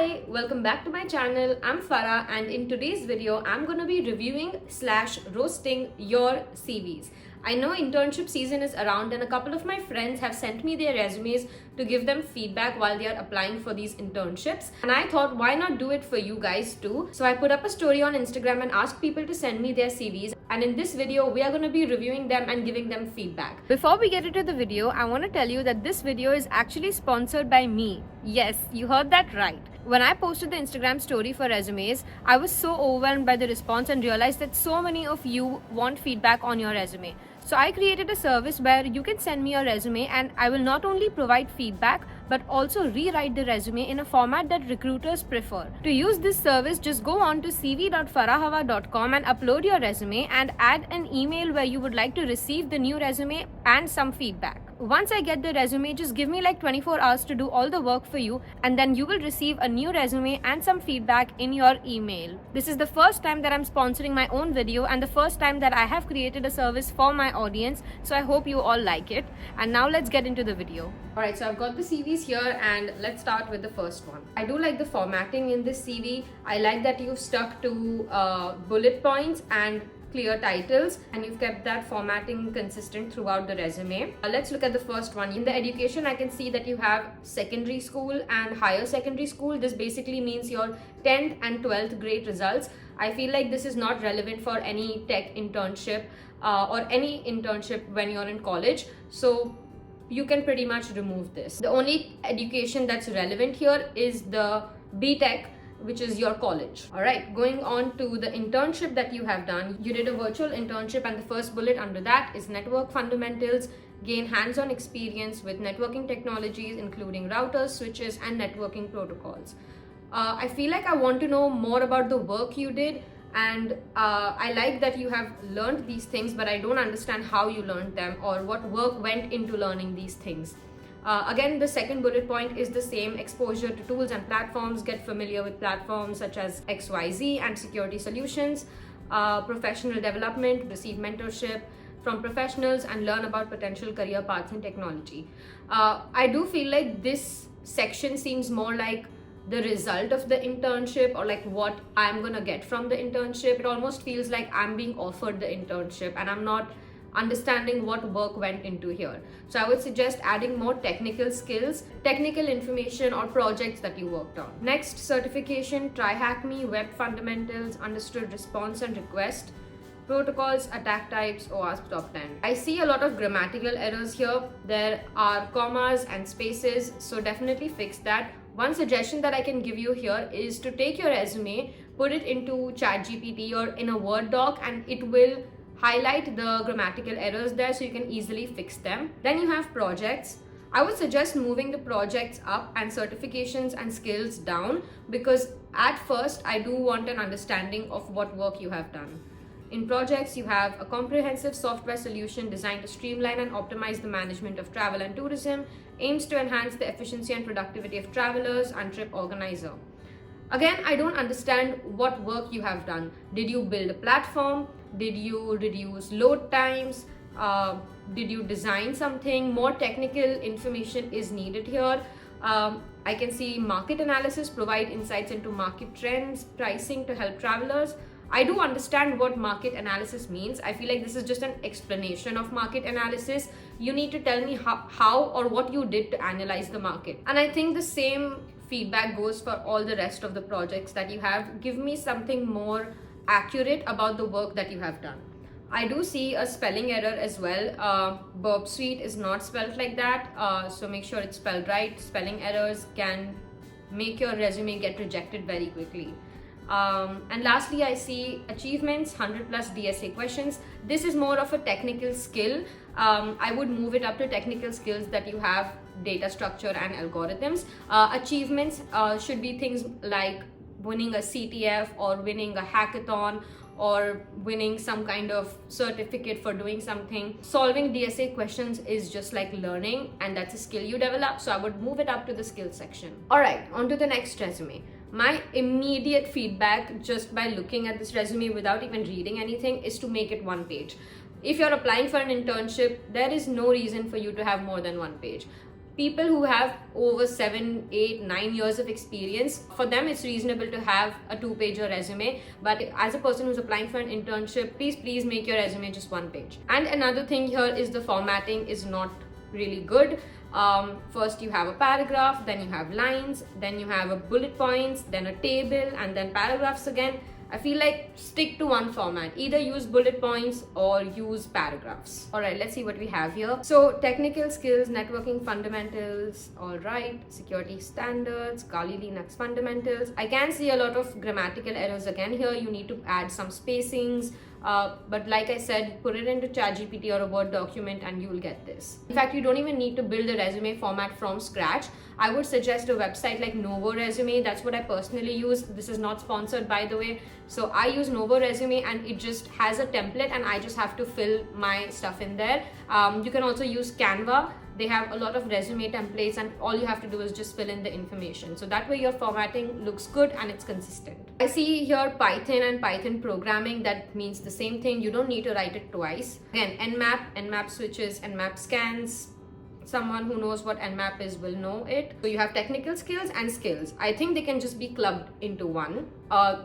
Hi, welcome back to my channel. I'm Farah, and in today's video, I'm going to be reviewing / roasting your CVs. I know internship season is around and a couple of my friends have sent me their resumes to give them feedback while they are applying for these internships. And I thought, why not do it for you guys too? So I put up a story on Instagram and asked people to send me their CVs. And in this video, we are going to be reviewing them and giving them feedback. Before we get into the video, I want to tell you that this video is actually sponsored by me. Yes, you heard that right. When I posted the Instagram story for resumes, I was so overwhelmed by the response and realized that so many of you want feedback on your resume. So I created a service where you can send me your resume and I will not only provide feedback but also rewrite the resume in a format that recruiters prefer. To use this service, just go on to cv.farahhawa.com and upload your resume and add an email where you would like to receive the new resume and some feedback. Once I get the resume, just give me like 24 hours to do all the work for you, and then you will receive a new resume and some feedback in your email. This is the first time that I'm sponsoring my own video and the first time that I have created a service for my audience, so I hope you all like it. And now let's get into the video. Alright, so I've got the CVs here and let's start with the first one. I do like the formatting in this CV. I like that you've stuck to bullet points and clear titles, and you've kept that formatting consistent throughout the resume. Let's look at the first one. In the education, I can see that you have secondary school and higher secondary school. This basically means your 10th and 12th grade results. I feel like this is not relevant for any tech internship or any internship when you're in college. So you can pretty much remove this. The only education that's relevant here is the BTech, which is your college. All right, going on to the internship that you have done. You did a virtual internship and the first bullet under that is network fundamentals. Gain hands-on experience with networking technologies, including routers, switches, and networking protocols. I feel like I want to know more about the work you did, and I like that you have learned these things, but I don't understand how you learned them or what work went into learning these things. Again, the second bullet point is the same: exposure to tools and platforms, get familiar with platforms such as XYZ and security solutions, professional development, receive mentorship from professionals and learn about potential career paths in technology. I do feel like this section seems more like the result of the internship or like what I'm gonna get from the internship. It almost feels like I'm being offered the internship and I'm not understanding what work went into here. So I would suggest adding more technical skills, technical information or projects that you worked on. Next, certification: TryHackMe, Web Fundamentals, Understood Response and Request, Protocols, Attack Types, OWASP Top 10. I see a lot of grammatical errors here. There are commas and spaces, so definitely fix that. One suggestion that I can give you here is to take your resume, put it into ChatGPT or in a Word doc, and it will highlight the grammatical errors there so you can easily fix them. Then you have projects. I would suggest moving the projects up and certifications and skills down, because at first I do want an understanding of what work you have done. In projects, you have a comprehensive software solution designed to streamline and optimize the management of travel and tourism, aims to enhance the efficiency and productivity of travelers and trip organizer. Again, I don't understand what work you have done. Did you build a platform? Did you reduce load times? Did you design something? More technical information is needed here. I can see market analysis, provide insights into market trends, pricing to help travelers. I do understand what market analysis means. I feel like this is just an explanation of market analysis. You need to tell me how or what you did to analyze the market. And I think the same feedback goes for all the rest of the projects that you have. Give me something more accurate about the work that you have done. I do see a spelling error as well. Burp Suite is not spelled like that, so make sure it's spelled right. Spelling errors can make your resume get rejected very quickly. And lastly, I see achievements, 100 plus DSA questions. This is more of a technical skill. I would move it up to technical skills that you have, data structure and algorithms. Achievements should be things like winning a CTF or winning a hackathon or winning some kind of certificate for doing something. Solving DSA questions is just like learning, and that's a skill you develop. So I would move it up to the skills section. All right, on to the next resume. My immediate feedback just by looking at this resume without even reading anything is to make it one page. If you're applying for an internship, there is no reason for you to have more than one page. people who have over 7, 8, 9 years of experience, for them it's reasonable to have a 2-pager resume. But as a person who's applying for an internship, please make your resume just 1 page. And another thing here is the formatting is not really good. First you have a paragraph, then you have lines, then you have a bullet points, then a table, and then paragraphs again. I feel like stick to one format. Either use bullet points or use paragraphs. Alright, let's see what we have here. So technical skills, networking fundamentals, alright, security standards, Kali Linux fundamentals. I can see a lot of grammatical errors again here. You need to add some spacings. But like I said, put it into ChatGPT or a Word document and you will get this. In fact, you don't even need to build a resume format from scratch. I would suggest a website like Novo Resume. That's what I personally use. This is not sponsored, by the way. So I use Novo Resume and it just has a template and I just have to fill my stuff in there. You can also use Canva. They have a lot of resume templates and all you have to do is just fill in the information. So that way your formatting looks good and it's consistent. I see here Python and Python programming. That means the same thing. You don't need to write it twice. Again, Nmap switches, Nmap scans. Someone who knows what Nmap is will know it. So you have technical skills and skills. I think they can just be clubbed into one.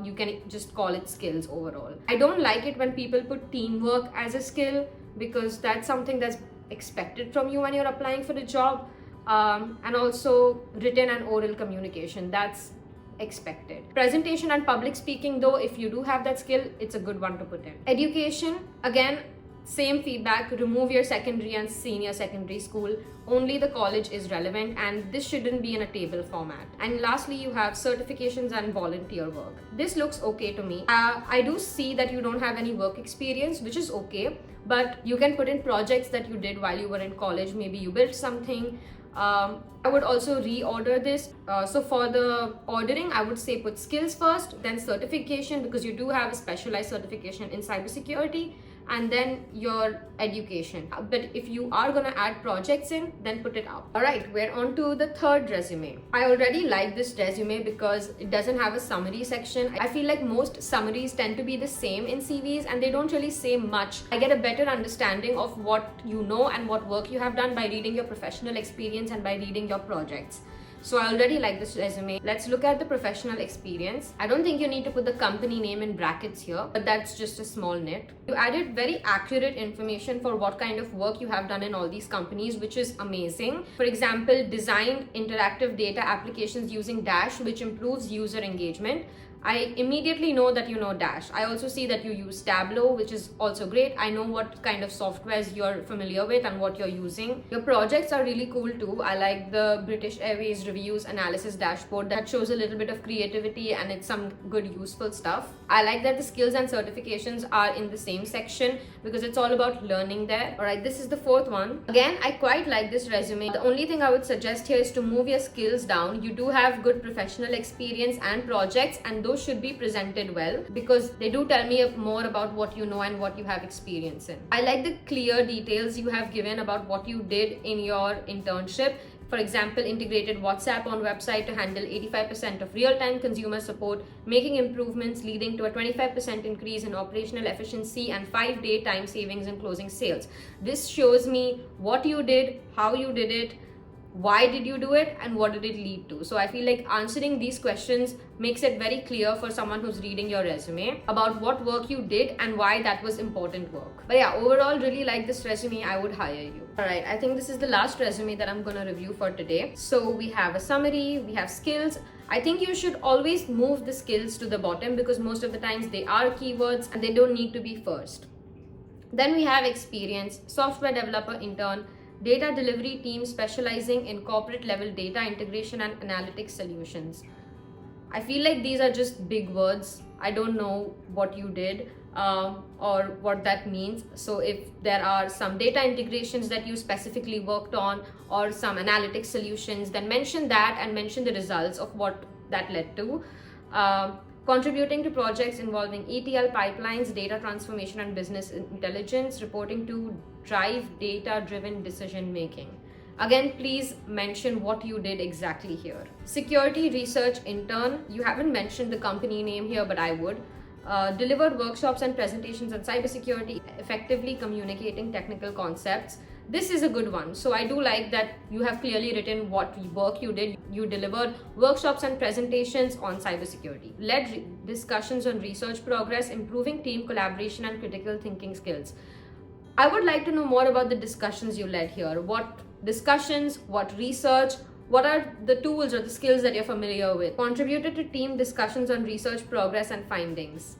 You can just call it skills overall. I don't like it when people put teamwork as a skill because that's something that's expected from you when you're applying for the job. And also written and oral communication, that's expected. Presentation and public speaking though, if you do have that skill, it's a good one to put in. Education, again, same feedback, remove your secondary and senior secondary school. Only the college is relevant and this shouldn't be in a table format. And lastly, you have certifications and volunteer work. This looks okay to me. I do see that you don't have any work experience, which is okay, but you can put in projects that you did while you were in college. Maybe you built something. I would also reorder this. So for the ordering, I would say put skills first, then certification, because you do have a specialized certification in cybersecurity, and then your education. But if you are gonna add projects in, then put it out. Alright, we're on to the third resume. I already like this resume because it doesn't have a summary section. I feel like most summaries tend to be the same in CVs and they don't really say much. I get a better understanding of what you know and what work you have done by reading your professional experience and by reading your projects. So I already like this resume. Let's look at the professional experience. I don't think you need to put the company name in brackets here, but that's just a small nit. You added very accurate information for what kind of work you have done in all these companies, which is amazing. For example, designed interactive data applications using Dash, which improves user engagement. I immediately know that you know Dash. I also see that you use Tableau, which is also great. I know what kind of softwares you're familiar with and what you're using. Your projects are really cool too. I like the British Airways reviews analysis dashboard that shows a little bit of creativity and it's some good useful stuff. I like that the skills and certifications are in the same section because it's all about learning there. Alright, this is the fourth one. Again, I quite like this resume. The only thing I would suggest here is to move your skills down. You do have good professional experience and projects, and those should be presented well because they do tell me more about what you know and what you have experience in. I like the clear details you have given about what you did in your internship. For example, integrated WhatsApp on website to handle 85% of real-time consumer support, making improvements leading to a 25% increase in operational efficiency and 5-day time savings in closing sales. This shows me what you did, how you did it, why did you do it, and what did it lead to. So I feel like answering these questions makes it very clear for someone who's reading your resume about what work you did and why that was important work. But yeah, overall really like this resume. I would hire you. Alright, I think this is the last resume that I'm gonna review for today. So we have a summary, we have skills. I think you should always move the skills to the bottom because most of the times they are keywords and they don't need to be first. Then we have experience, software developer intern, data delivery team specializing in corporate level data integration and analytics solutions. I feel like these are just big words. I don't know what you did or what that means. So if there are some data integrations that you specifically worked on or some analytics solutions, then mention that and mention the results of what that led to. Contributing to projects involving ETL pipelines, data transformation and business intelligence, reporting to drive data-driven decision making. Again, please mention what you did exactly here. Security research intern, you haven't mentioned the company name here, but I would. Delivered workshops and presentations on cybersecurity, effectively communicating technical concepts. This is a good one. So I do like that you have clearly written what work you did. You delivered workshops and presentations on cybersecurity, led discussions on research progress, improving team collaboration and critical thinking skills. I would like to know more about the discussions you led here. What discussions, what research, what are the tools or the skills that you're familiar with? Contributed to team discussions on research progress and findings.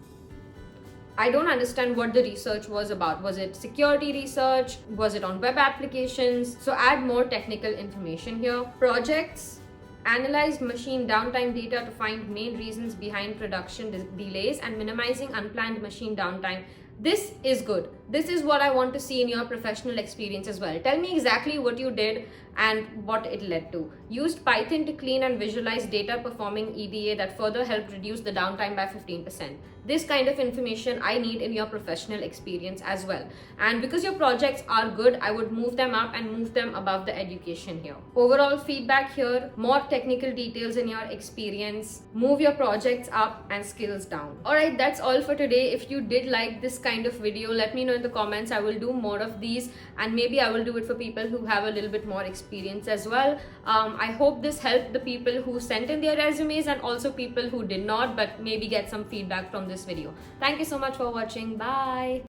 I don't understand what the research was about. Was it security research? Was it on web applications? So add more technical information here. Projects. Analyzed machine downtime data to find main reasons behind production delays and minimizing unplanned machine downtime. This is good. This is what I want to see in your professional experience as well. Tell me exactly what you did and what it led to. Used Python to clean and visualize data performing EDA that further helped reduce the downtime by 15%. This kind of information I need in your professional experience as well. And because your projects are good, I would move them up and move them above the education here. Overall feedback here, more technical details in your experience, move your projects up and skills down. Alright, that's all for today. If you did like this kind of video, let me know in the comments. I will do more of these, and maybe I will do it for people who have a little bit more experience as well. I hope this helped the people who sent in their resumes and also people who did not, but maybe get some feedback from this video. Thank you so much for watching. Bye.